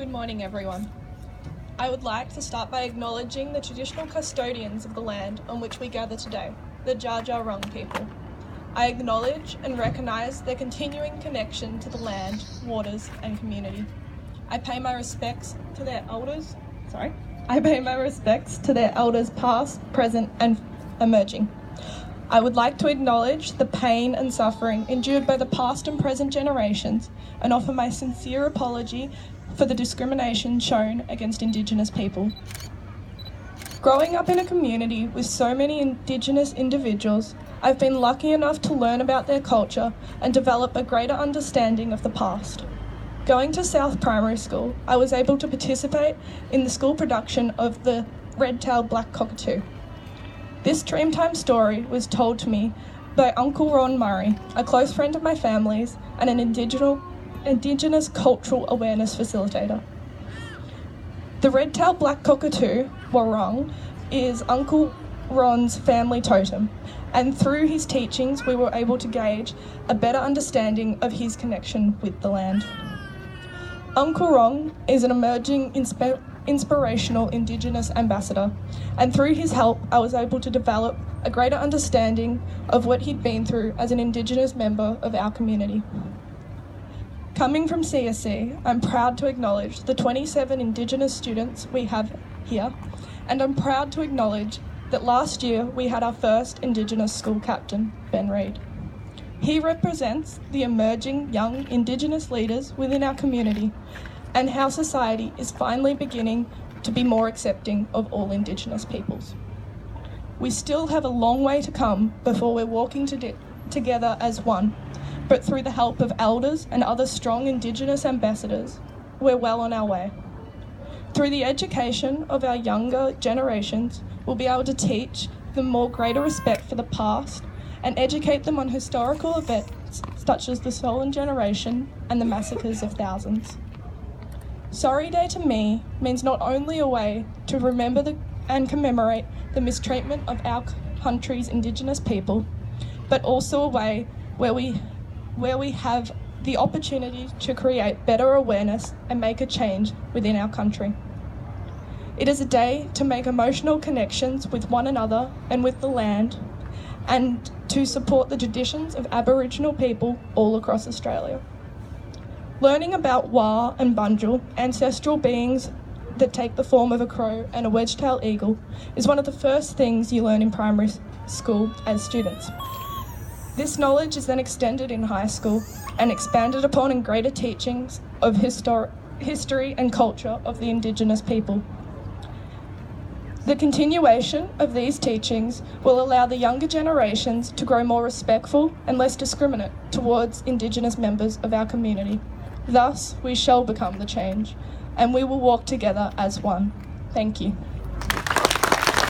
Good morning, everyone. I would like to start by acknowledging the traditional custodians of the land on which we gather today, the Dja Dja Wurrung people. I acknowledge and recognise their continuing connection to the land, waters and community. I pay my respects to their elders past, present and emerging. I would like to acknowledge the pain and suffering endured by the past and present generations and offer my sincere apology for the discrimination shown against Indigenous people. Growing up in a community with so many Indigenous individuals, I've been lucky enough to learn about their culture and develop a greater understanding of the past. Going to South Primary School, I was able to participate in the school production of the Red-tailed Black Cockatoo. This Dreamtime story was told to me by Uncle Ron Murray, a close friend of my family's and an Indigenous cultural awareness facilitator. The Red-tailed Black Cockatoo, Wurrung, is Uncle Ron's family totem, and through his teachings we were able to gauge a better understanding of his connection with the land. Uncle Ron is an emerging inspirational Indigenous ambassador, and through his help I was able to develop a greater understanding of what he'd been through as an Indigenous member of our community. Coming from CSC, I'm proud to acknowledge the 27 Indigenous students we have here, and I'm proud to acknowledge that last year we had our first Indigenous school captain, Ben Reid. He represents the emerging young Indigenous leaders within our community and how society is finally beginning to be more accepting of all Indigenous peoples. We still have a long way to come before we're walking together as one, but through the help of elders and other strong Indigenous ambassadors, we're well on our way. Through the education of our younger generations, we'll be able to teach them more greater respect for the past and educate them on historical events such as the Stolen Generation and the massacres of thousands. Sorry Day to me means not only a way to remember and commemorate the mistreatment of our country's Indigenous people, but also a way where we have the opportunity to create better awareness and make a change within our country. It is a day to make emotional connections with one another and with the land, and to support the traditions of Aboriginal people all across Australia. Learning about Wa and Bunjil, ancestral beings that take the form of a crow and a wedge-tailed eagle, is one of the first things you learn in primary school as students. This knowledge is then extended in high school and expanded upon in greater teachings of history and culture of the Indigenous people. The continuation of these teachings will allow the younger generations to grow more respectful and less discriminate towards Indigenous members of our community. Thus, we shall become the change, and we will walk together as one. Thank you.